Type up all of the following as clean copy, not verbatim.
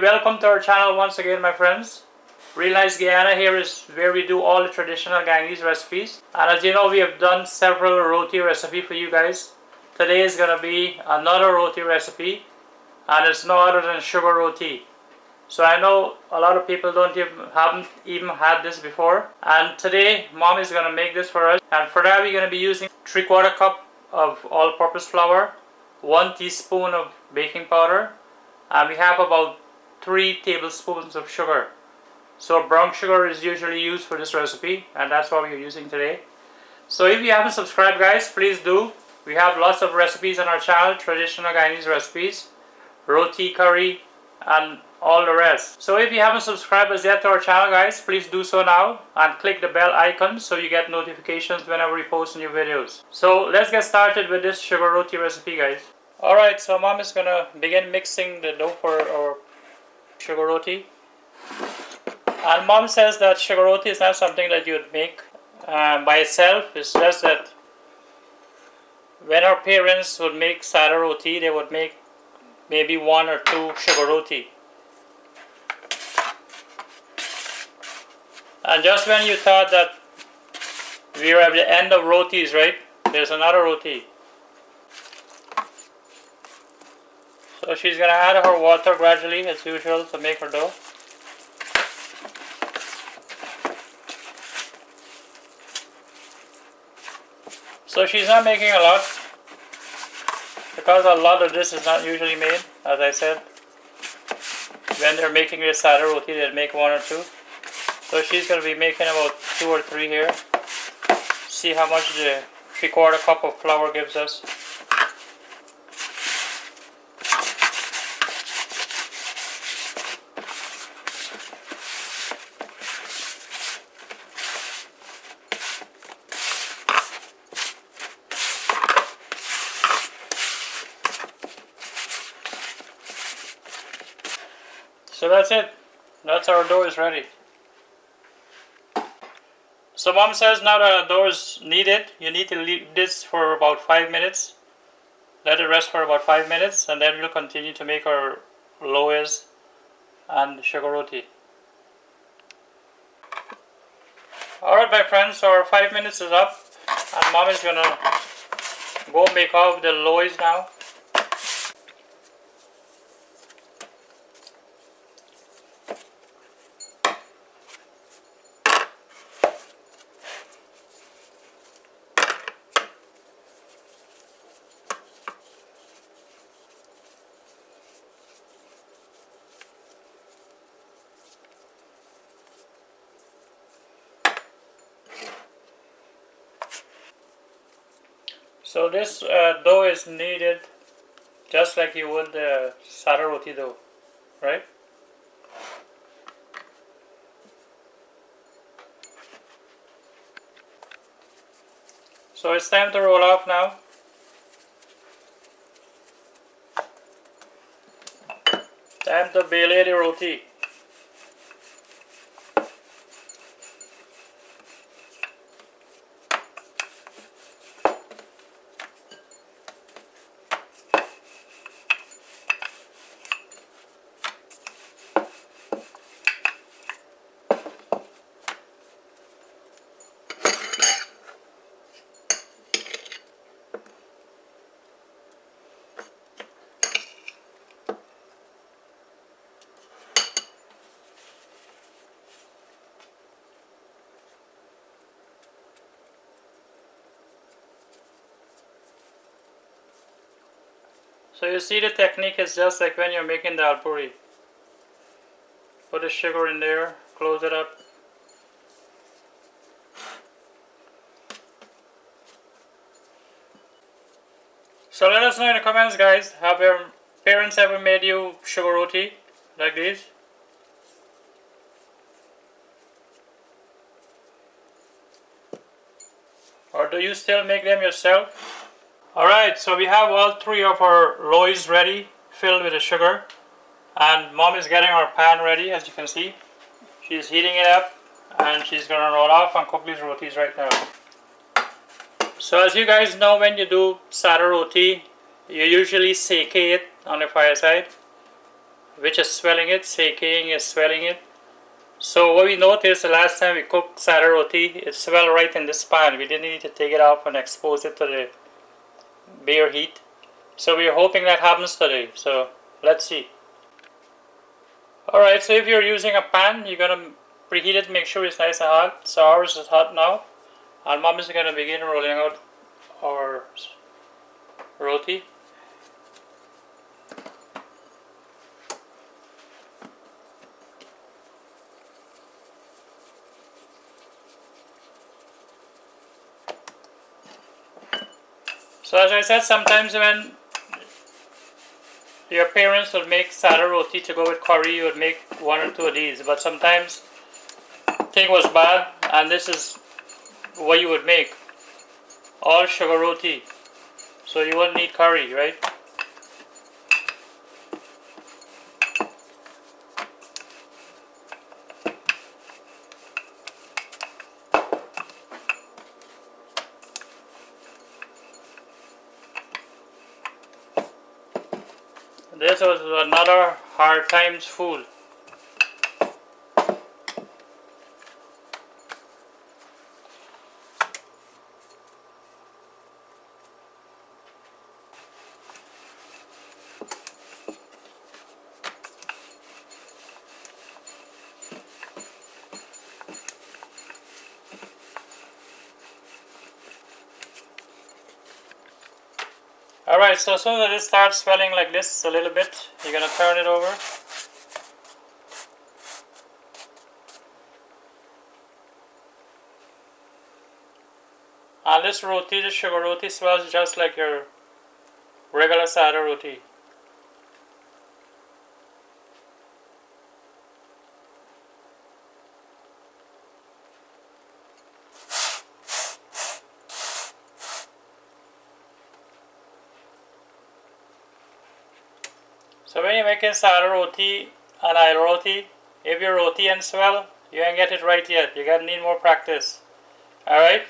welcome to our channel once again, my friends. Real Nice Guyana here is where we do all the traditional Guyanese recipes. And as you know, we have done several roti recipe for you guys. Today is going to be another roti recipe, and it's no other than sugar roti. So I know a lot of people haven't even had this before, and today mom is going to make this for us. And for that we're going to be using 3/4 cup of all-purpose flour, 1 teaspoon of baking powder, and we have about 3 tablespoons of sugar. So brown sugar is usually used for this recipe, and that's what we're using today. So if you haven't subscribed, guys, please do. We have lots of recipes on our channel, traditional Guyanese recipes, roti, curry, and all the rest. So if you haven't subscribed as yet to our channel, guys, please do so now and click the bell icon so you get notifications whenever we post new videos. So let's get started with this sugar roti recipe, guys. Alright, so mom is gonna begin mixing the dough for our sugar roti. And mom says that sugar roti is not something that you would make by itself. It's just that when our parents would make sada roti, they would make maybe 1 or 2 sugar roti. And just when you thought that we were at the end of rotis, right, there's another roti. So she's going to add her water gradually as usual to make her dough. So she's not making a lot, because a lot of this is not usually made, as I said. When they're making their sada roti, they'll make 1 or 2. So she's going to be making about 2 or 3 here. See how much the 3/4 cup of flour gives us. So that's it. That's our dough is ready. So mom says now that the dough is kneaded, you need to leave this for about 5 minutes. Let it rest for about 5 minutes, and then we'll continue to make our loaves and sugar roti. Alright, my friends, so our 5 minutes is up, and mom is gonna go make off the loaves now. So this dough is kneaded just like you would the sada roti dough, right? So it's time to roll off now. Time to belay the roti. So you see the technique is just like when you're making Dhalpuri. Put the sugar in there, close it up. So let us know in the comments, guys, have your parents ever made you sugar roti like this? Or do you still make them yourself? Alright, so we have all 3 of our loaves ready, filled with the sugar. And mom is getting our pan ready, as you can see. She's heating it up, and she's going to roll off and cook these rotis right now. So as you guys know, when you do sada roti, you usually sake it on the fireside. which is swelling it. Seking is swelling it. So what we noticed the last time we cooked sada roti, it swelled right in this pan. We didn't need to take it off and expose it to the bare heat. So we're hoping that happens today. So let's see. Alright, so if you're using a pan, you're gonna preheat it, make sure it's nice and hot. So ours is hot now. And mom is gonna begin rolling out our roti. So as I said, sometimes when your parents would make sada roti to go with curry, you would make one or two of these. But sometimes thing was bad, and this is what you would make. All sugar roti. So you wouldn't need curry, right? This was another hard times food. Alright, so as soon as it starts swelling like this a little bit, you're going to turn it over. And this roti, the sugar roti, swells just like your regular sada roti. So when you're making sada roti and oil roti, if your roti ends well, you ain't get it right yet. You're gonna need more practice. Alright?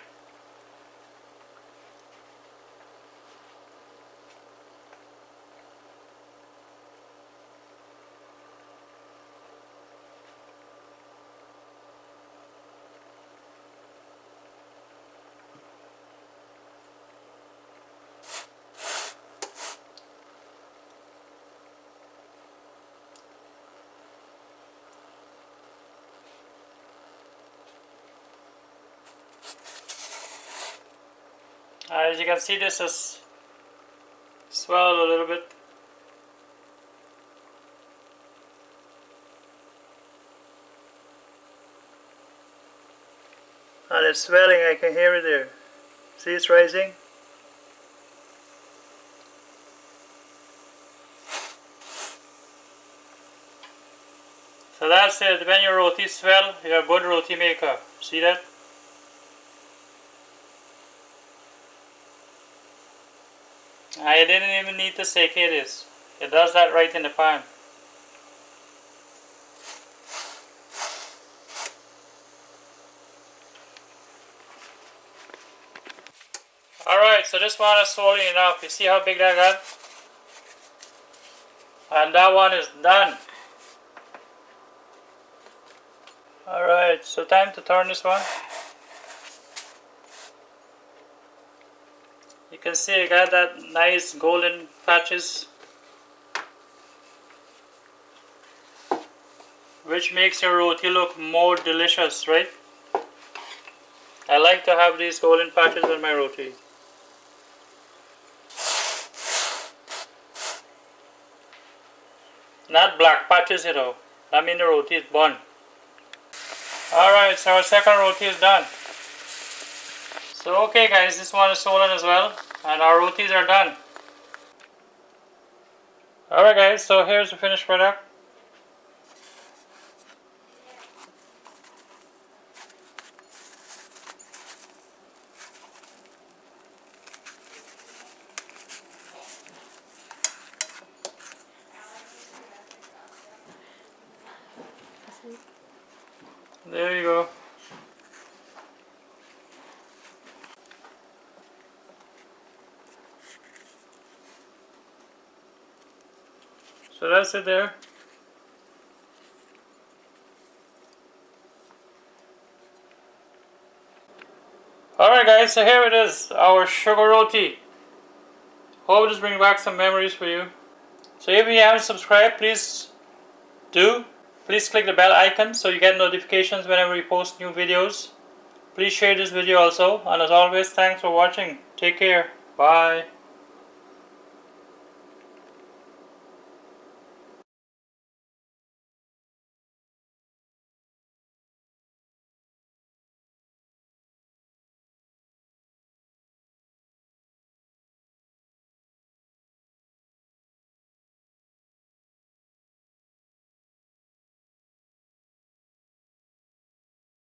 As you can see, this is swelled a little bit. And it's swelling, I can hear it there. See, it's rising. So that's it. When your roti swell, you're a good roti maker. See that? I didn't even need to sake this. It does that right in the pan. Alright, so this one is swollen enough. You see how big that got? And that one is done. Alright, so time to turn this one. You can see it got that nice golden patches, which makes your roti look more delicious, right? I like to have these golden patches on my roti. Not black patches, you know. I mean the roti is burnt. Alright, so our second roti is done. So okay guys, this one is swollen as well, and our rotis are done. Alright guys, so here's the finished product. There you go. So that's it there. Alright guys, so here it is, our sugar roti. Hope this brings back some memories for you. So if you haven't subscribed, please do. Please click the bell icon so you get notifications whenever we post new videos. Please share this video also, and as always, thanks for watching. Take care. Bye.